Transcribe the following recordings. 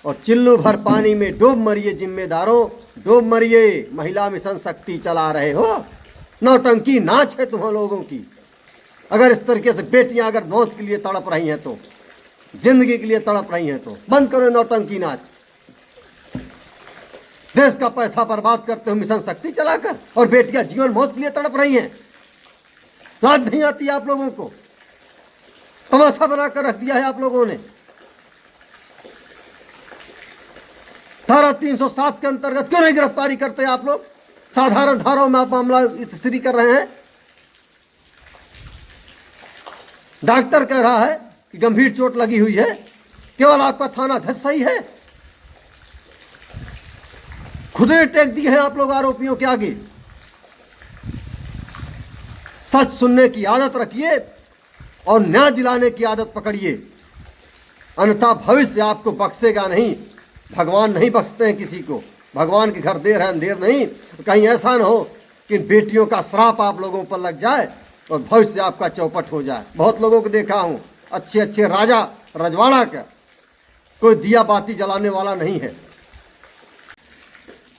और चिल्लू भर पानी में डूब मरिए जिम्मेदारों, डूब मरिए। महिला मिशन शक्ति चला रहे हो, नौटंकी नाच है तुम लोगों की। अगर इस तरीके से बेटियां अगर मौत के लिए तड़प रही हैं तो, जिंदगी के लिए तड़प रही हैं तो बंद करो नौटंकी नाच। देश का पैसा बर्बाद करते हो मिशन शक्ति चलाकर, और बेटियां जीवन मौत के लिए तड़प रही हैं। लाज नहीं आती आप लोगों को? तमाशा बनाकर रख दिया है आप लोगों ने। धारा 307 के अंतर्गत क्यों नहीं गिरफ्तारी करते आप लोग? साधारण धाराओं में आप मामला इतनी कर रहे हैं। डॉक्टर कह रहा है कि गंभीर चोट लगी हुई है, केवल आपका थाना अध्यक्ष सही है। खुद ने टेक दिए हैं आप लोग आरोपियों के आगे। सच सुनने की आदत रखिए और न्याय दिलाने की आदत पकड़िए, अन्यथा भविष्य आपको बख्शेगा नहीं। भगवान नहीं बख्शते हैं किसी को। भगवान के घर देर है अंधेर नहीं। कहीं ऐसा न हो कि बेटियों का श्राप आप लोगों पर लग जाए और भविष्य आपका चौपट हो जाए। बहुत लोगों को देखा हूं, अच्छे अच्छे राजा रजवाड़ा का कोई दिया बाती जलाने वाला नहीं है।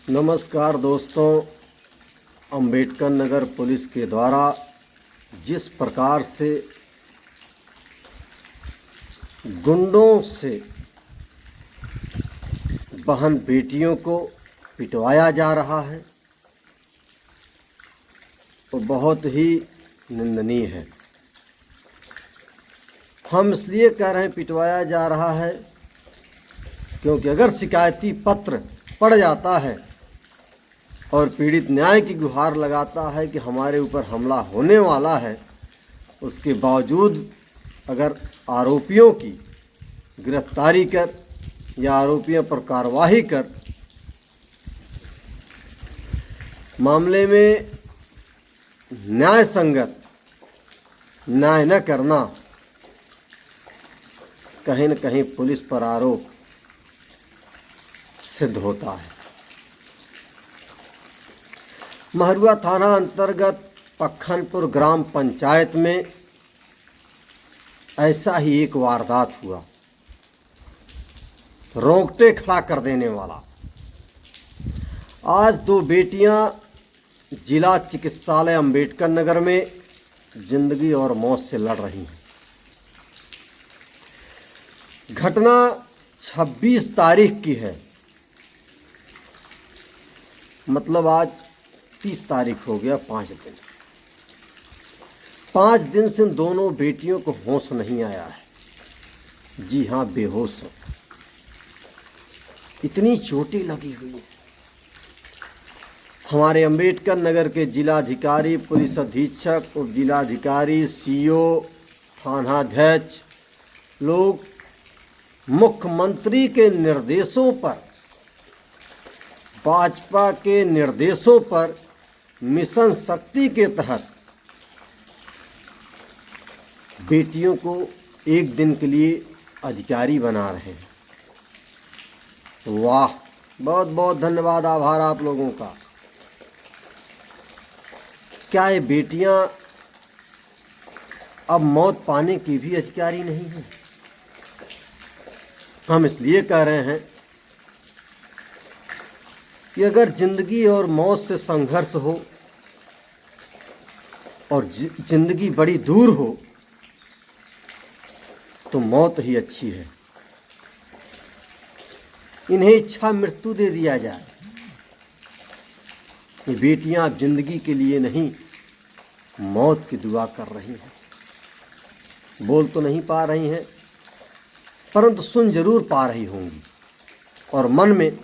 नमस्कार दोस्तों, अंबेडकर नगर पुलिस के द्वारा जिस प्रकार से गुंडों से बहन बेटियों को पिटवाया जा रहा है, वो बहुत ही निंदनीय है। हम इसलिए कह रहे हैं पिटवाया जा रहा है क्योंकि अगर शिकायती पत्र पड़ जाता है और पीड़ित न्याय की गुहार लगाता है कि हमारे ऊपर हमला होने वाला है, उसके बावजूद अगर आरोपियों की गिरफ्तारी कर या आरोपियों पर कार्रवाई कर मामले में न्याय संगत न्याय न करना कहीं न कहीं पुलिस पर आरोप सिद्ध होता है। महरुआ थाना अंतर्गत पक्खनपुर ग्राम पंचायत में ऐसा ही एक वारदात हुआ, रोंगटे खड़ा कर देने वाला। आज दो बेटियां जिला चिकित्सालय अंबेडकर नगर में जिंदगी और मौत से लड़ रही हैं। घटना 26 तारीख की है, मतलब आज 30 तारीख हो गया। 5 दिन से उन दोनों बेटियों को होश नहीं आया है। जी हाँ, बेहोश हो। इतनी चोटें लगी हुई है। हमारे अंबेडकर नगर के जिलाधिकारी, पुलिस अधीक्षक और जिलाधिकारी, सीओ, थानाध्यक्ष लोग मुख्यमंत्री के निर्देशों पर, भाजपा के निर्देशों पर मिशन शक्ति के तहत बेटियों को एक दिन के लिए अधिकारी बना रहे हैं। वाह, बहुत बहुत धन्यवाद, आभार आप लोगों का। क्या ये बेटियां अब मौत पाने की भी अधिकारी नहीं हैं? हम इसलिए कह रहे हैं कि अगर जिंदगी और मौत से संघर्ष हो और जिंदगी बड़ी दूर हो तो मौत ही अच्छी है। इन्हें इच्छा मृत्यु दे दिया जाए। ये बेटियां अब जिंदगी के लिए नहीं, मौत की दुआ कर रही हैं। बोल तो नहीं पा रही हैं, परंतु सुन जरूर पा रही होंगी और मन में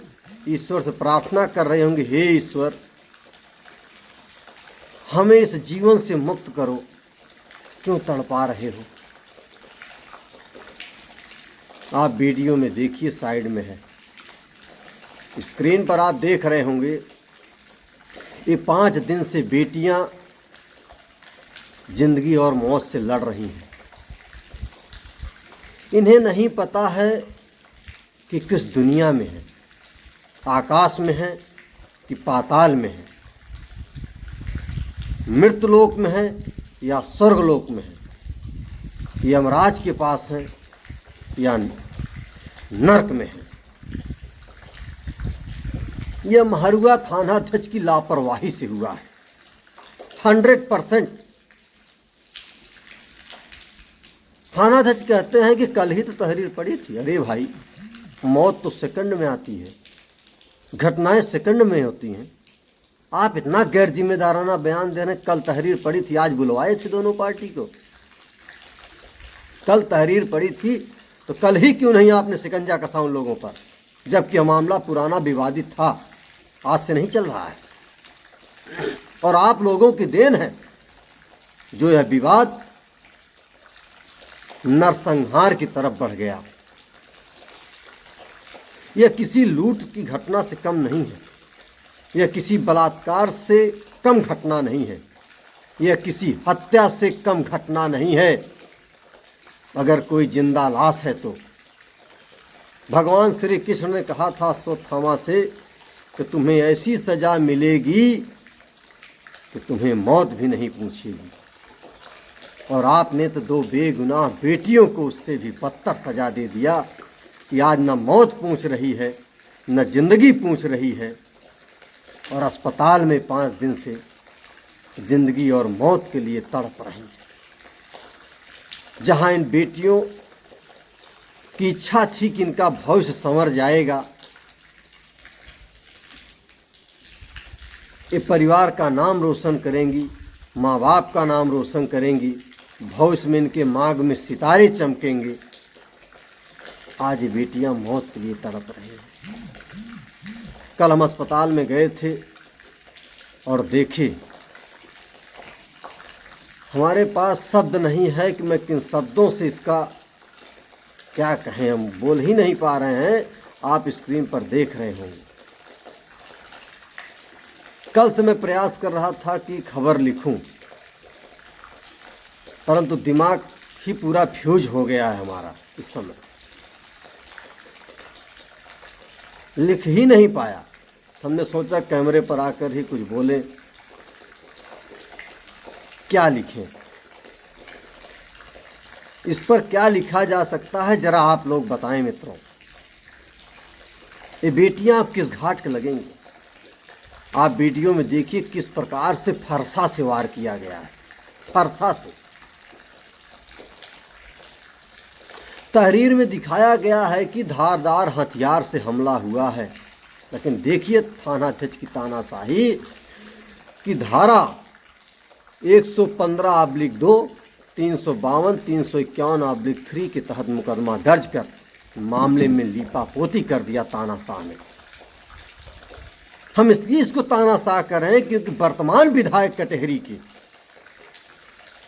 ईश्वर से प्रार्थना कर रहे होंगे, हे ईश्वर, हमें इस जीवन से मुक्त करो, क्यों तड़पा रहे हो। आप वीडियो में देखिए, साइड में है, स्क्रीन पर आप देख रहे होंगे। ये 5 दिन से बेटियां जिंदगी और मौत से लड़ रही हैं। इन्हें नहीं पता है कि किस दुनिया में है, आकाश में है कि पाताल में है, मृतलोक में है या स्वर्गलोक में है, यमराज के पास है या नरक में है। यह महरुआ थानाध्यक्ष की लापरवाही से हुआ है 100%। थानाध्यक्ष कहते हैं कि कल ही तो तहरीर पड़ी थी। अरे भाई, मौत तो सेकंड में आती है, घटनाएं सेकंड में होती हैं। आप इतना गैर जिम्मेदाराना बयान दे रहे हैं। कल तहरीर पड़ी थी, आज बुलवाए थे दोनों पार्टी को। कल तहरीर पड़ी थी तो कल ही क्यों नहीं आपने शिकंजा कसा उन लोगों पर, जबकि मामला पुराना विवादित था, आज से नहीं चल रहा है। और आप लोगों की देन है जो यह विवाद नरसंहार की तरफ बढ़ गया। यह किसी लूट की घटना से कम नहीं है, यह किसी बलात्कार से कम घटना नहीं है, यह किसी हत्या से कम घटना नहीं है। अगर कोई जिंदा लाश है तो भगवान श्री कृष्ण ने कहा था अश्वत्थामा से कि तुम्हें ऐसी सजा मिलेगी कि तुम्हें मौत भी नहीं पूछेगी। और आपने तो 2 बेगुनाह बेटियों को उससे भी बदतर सजा दे दिया कि आज न मौत पूछ रही है न जिंदगी पूछ रही है, और अस्पताल में 5 दिन से जिंदगी और मौत के लिए तड़प रही है। जहां इन बेटियों की इच्छा थी कि इनका भविष्य संवर जाएगा, ये परिवार का नाम रोशन करेंगी, माँ बाप का नाम रोशन करेंगी, भविष्य में इनके मांग में सितारे चमकेंगे, आज ये बेटियां मौत के लिए तड़प रही हैं। कल हम अस्पताल में गए थे और देखे, हमारे पास शब्द नहीं है कि मैं किन शब्दों से इसका क्या कहें, हम बोल ही नहीं पा रहे हैं। आप स्क्रीन पर देख रहे होंगे। कल से मैं प्रयास कर रहा था कि खबर लिखूं, परंतु दिमाग ही पूरा फ्यूज हो गया है हमारा इस समय, लिख ही नहीं पाया। हमने सोचा कैमरे पर आकर ही कुछ बोलें, क्या लिखें, इस पर क्या लिखा जा सकता है, जरा आप लोग बताएं मित्रों। ये बेटियां अब किस घाट के लगेंगी। आप वीडियो में देखिए किस प्रकार से फरसा से वार किया गया है, फरसा से। तहरीर में दिखाया गया है कि धारदार हथियार से हमला हुआ है, लेकिन देखिए थानाध्यक्ष की तानाशाही की धारा 115/2, 352, 351/3 के तहत मुकदमा दर्ज कर मामले में लीपापोती कर दिया तानाशाह ने। हम इसलिए इसको तानाशाह कर रहे हैं क्योंकि वर्तमान विधायक कटेहरी के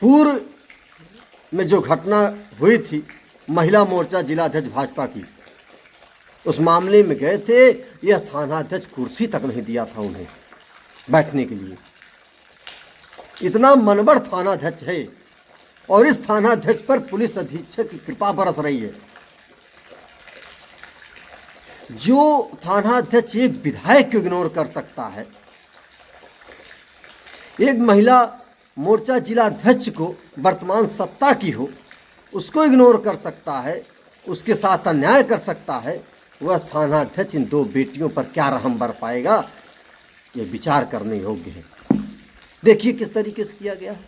पूर्व में जो घटना हुई थी महिला मोर्चा जिलाध्यक्ष भाजपा की, उस मामले में गए थे, यह थानाध्यक्ष कुर्सी तक नहीं दिया था उन्हें बैठने के लिए। इतना मनबड़ थानाध्यक्ष है, और इस थानाध्यक्ष पर पुलिस अधीक्षक की कृपा बरस रही है। जो थानाध्यक्ष एक विधायक को इग्नोर कर सकता है, एक महिला मोर्चा जिलाध्यक्ष को वर्तमान सत्ता की हो उसको इग्नोर कर सकता है, उसके साथ अन्याय कर सकता है, वह थानाध्यक्ष इन 2 बेटियों पर क्या रहम बर पाएगा, ये विचार करने योग्य है। देखिए किस तरीके से किया गया है।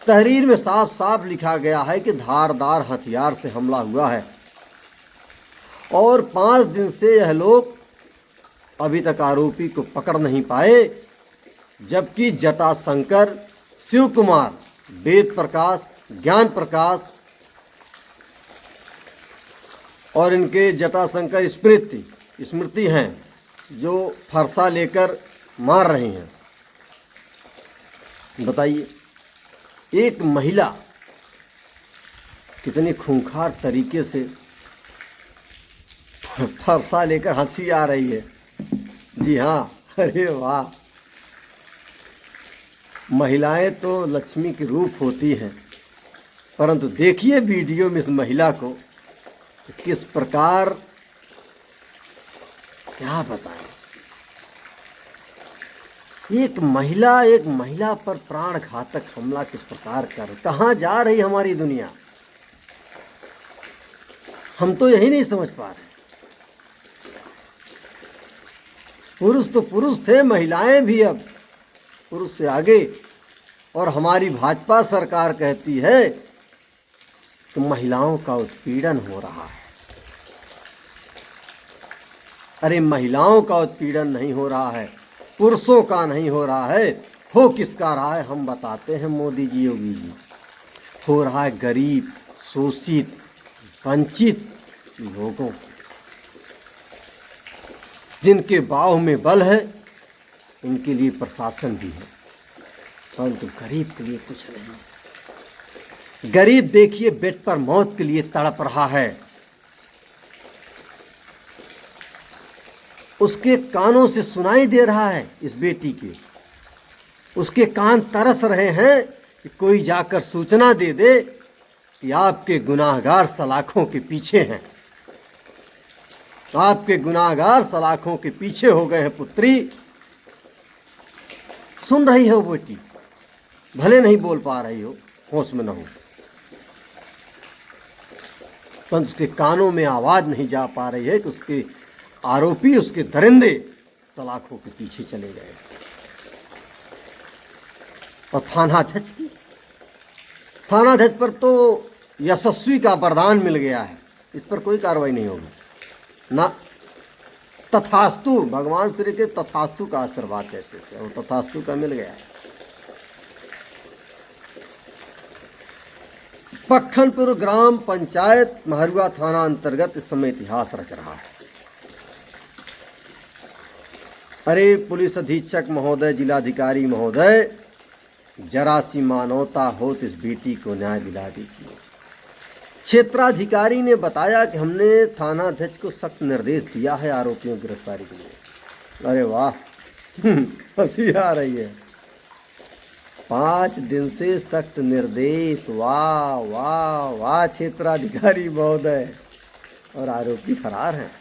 तहरीर में साफ साफ लिखा गया है कि धारदार हथियार से हमला हुआ है, और 5 दिन से यह लोग अभी तक आरोपी को पकड़ नहीं पाए, जबकि जटाशंकर, शिव कुमार, वेद प्रकाश, ज्ञान प्रकाश और इनके जटाशंकर स्मृति हैं जो फरसा लेकर मार रही हैं। बताइए, एक महिला कितनी खूंखार तरीके से फरसा लेकर हंसी आ रही है। जी हाँ, अरे वाह, महिलाएं तो लक्ष्मी के रूप होती हैं, परंतु देखिए वीडियो में इस महिला को किस प्रकार, क्या बताएं, एक महिला पर प्राण घातक हमला किस प्रकार कर, कहाँ जा रही हमारी दुनिया, हम तो यही नहीं समझ पा रहे। पुरुष तो पुरुष थे, महिलाएं भी अब पुरुष से आगे। और हमारी भाजपा सरकार कहती है कि महिलाओं का उत्पीड़न हो रहा है। अरे महिलाओं का उत्पीड़न नहीं हो रहा है, पुरुषों का नहीं हो रहा है, हो किसका रहा है हम बताते हैं मोदी जी, योगी जी। हो रहा है गरीब, शोषित, वंचित लोगों, जिनके बाहों में बल है, इनके लिए प्रशासन भी है, परंतु गरीब के लिए कुछ नहीं। गरीब देखिए बेड पर मौत के लिए तड़प रहा है, उसके कानों से सुनाई दे रहा है इस बेटी के, उसके कान तरस रहे हैं कि कोई जाकर सूचना दे दे कि आपके गुनाहगार सलाखों के पीछे हैं, आपके गुनाहगार सलाखों के पीछे हो गए हैं। पुत्री सुन रही हो बेटी, भले नहीं बोल पा रही हो, होश में न हो, पर उसके कानों में आवाज नहीं जा पा रही है कि उसके आरोपी, उसके दरिंदे सलाखों के पीछे चले गए। और थानाध्यक्ष पर तो यशस्वी का वरदान मिल गया है, इस पर कोई कार्रवाई नहीं होगी ना। तथास्तु, भगवान श्री के तथास्तु का आशीर्वाद कहते थे, और तथास्तु का मिल गया है। पक्खनपुर ग्राम पंचायत महरुआ थाना अंतर्गत इस समय इतिहास रच रहा है। अरे पुलिस अधीक्षक महोदय, जिलाधिकारी महोदय, जरा सी मानवता हो तो इस बेटी को न्याय दिला दीजिए। क्षेत्राधिकारी ने बताया कि हमने थानाध्यक्ष को सख्त निर्देश दिया है आरोपियों की गिरफ्तारी के लिए। अरे वाह, हंसी आ रही है। 5 दिन से सख्त निर्देश, वाह वाह वाह क्षेत्राधिकारी महोदय, और आरोपी फरार हैं।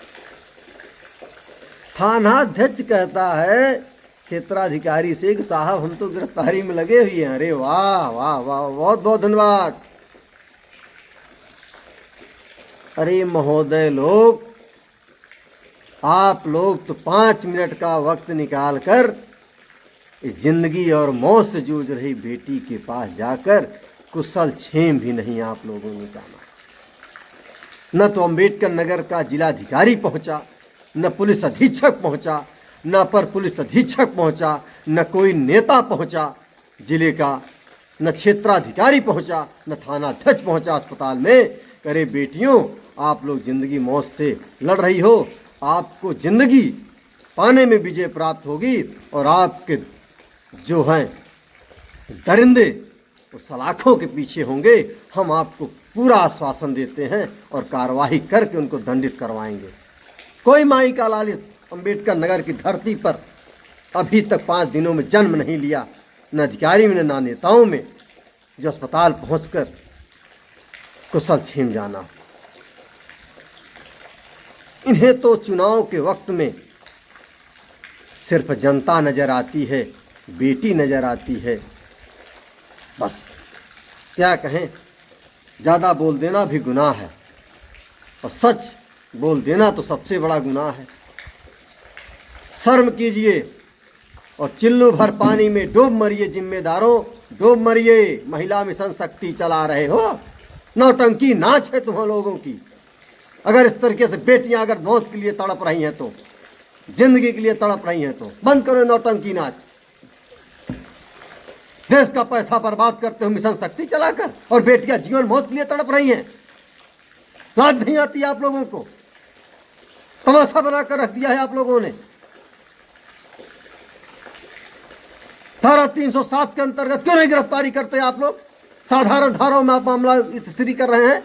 थानाध्यक्ष कहता है क्षेत्राधिकारी से कि साहब हम तो गिरफ्तारी में लगे हुए हैं। अरे वाह वाह वाह, बहुत बहुत धन्यवाद। अरे महोदय लोग, आप लोग तो 5 मिनट का वक्त निकाल कर इस जिंदगी और मौत से जूझ रही बेटी के पास जाकर कुशल क्षेम भी नहीं आप लोगों ने जाना। न तो अंबेडकर नगर का जिलाधिकारी पहुंचा, न पुलिस अधीक्षक पहुंचा, न अपर पुलिस अधीक्षक पहुंचा, न कोई नेता पहुंचा जिले का, न क्षेत्राधिकारी पहुंचा, न थानाध्यक्ष पहुंचा अस्पताल में। अरे बेटियों, आप लोग जिंदगी मौत से लड़ रही हो, आपको जिंदगी पाने में विजय प्राप्त होगी, और आपके जो हैं दरिंदे वो सलाखों के पीछे होंगे। हम आपको पूरा आश्वासन देते हैं और कार्रवाई करके उनको दंडित करवाएंगे। कोई माई का लालित अंबेडकर नगर की धरती पर अभी तक 5 दिनों में जन्म नहीं लिया, न अधिकारी में न नेताओं में, जो अस्पताल पहुंचकर कुशल क्षेम जाना। इन्हें तो चुनाव के वक्त में सिर्फ जनता नजर आती है, बेटी नजर आती है, बस क्या कहें। ज़्यादा बोल देना भी गुनाह है, और सच बोल देना तो सबसे बड़ा गुनाह है। शर्म कीजिए और चिल्लू भर पानी में डूब मरिए जिम्मेदारों, डूब मरिए। महिला मिशन शक्ति चला रहे हो, नौटंकी नाच है तुम लोगों की। अगर इस तरीके से बेटियां अगर मौत के लिए तड़प रही हैं, तो जिंदगी के लिए तड़प रही हैं, तो बंद करो नौटंकी नाच। देश का पैसा बर्बाद करते हो मिशन शक्ति चलाकर, और बेटियां जीवन मौत के लिए तड़प रही हैं। लाज नहीं आती आप लोगों को? तमाशा बनाकर रख दिया है आप लोगों ने। धारा 307 के अंतर्गत क्यों नहीं गिरफ्तारी करते आप लोग? साधारण धाराओं में आप मामला इतश्री कर रहे हैं।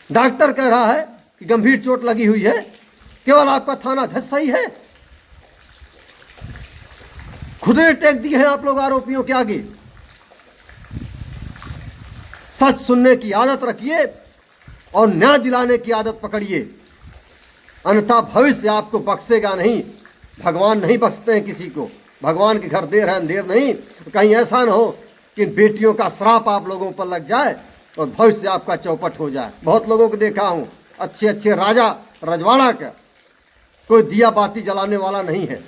डॉक्टर कह रहा है कि गंभीर चोट लगी हुई है, केवल आपका थानाध्यक्ष सही है। खुद ने टेक दिए हैं आप लोग आरोपियों के आगे। सच सुनने की आदत रखिए और न्याय दिलाने की आदत पकड़िए, अन्यथा भविष्य आपको बख्शेगा नहीं। भगवान नहीं बख्शते हैं किसी को, भगवान के घर देर है अंधेर नहीं। कहीं ऐसा ना हो कि बेटियों का श्राप आप लोगों पर लग जाए और भविष्य आपका चौपट हो जाए। बहुत लोगों को देखा हूँ, अच्छे अच्छे राजा रजवाड़ा का कोई दिया बाती जलाने वाला नहीं है।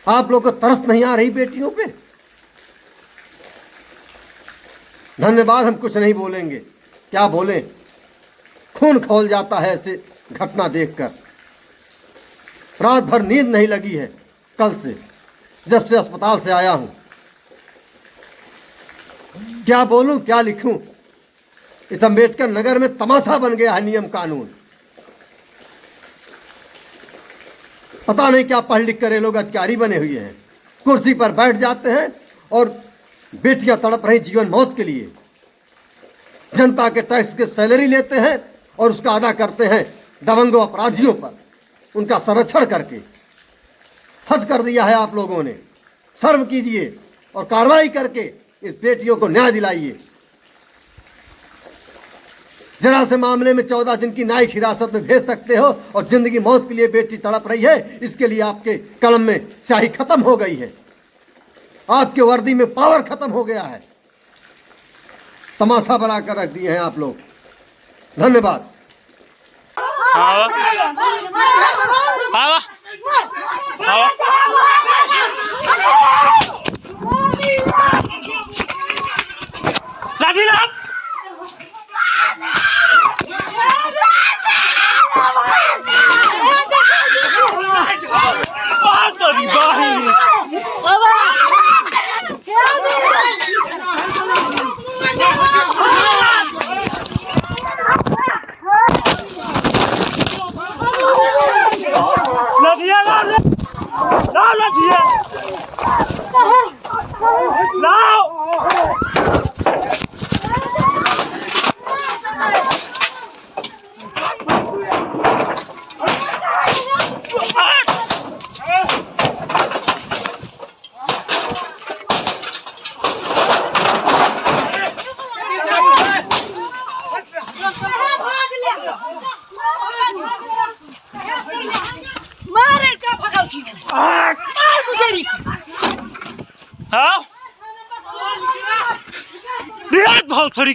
आप लोग को तरस नहीं आ रही बेटियों पे? धन्यवाद, हम कुछ नहीं बोलेंगे, क्या बोलें, खून खौल जाता है ऐसे घटना देखकर। रात भर नींद नहीं लगी है कल से, जब से अस्पताल से आया हूं। क्या बोलूं, क्या लिखूं? इस अम्बेडकर नगर में तमाशा बन गया है नियम कानून। पता नहीं क्या पढ़ लिख कर ये लोग अधिकारी बने हुए हैं, कुर्सी पर बैठ जाते हैं और बेटियां तड़प रही जीवन मौत के लिए। जनता के टैक्स के सैलरी लेते हैं और उसका अदा करते हैं दबंगों अपराधियों पर, उनका संरक्षण करके। हद कर दिया है आप लोगों ने। शर्म कीजिए और कार्रवाई करके इस बेटियों को न्याय दिलाइए। जरा से मामले में 14 दिन की न्यायिक हिरासत में भेज सकते हो और जिंदगी मौत के लिए बेटी तड़प रही है, इसके लिए आपके कलम में स्याही खत्म हो गई है, आपके वर्दी में पावर खत्म हो गया है। तमाशा बनाकर रख दिए हैं आप लोग। धन्यवाद। हाँ बहुत थोड़ी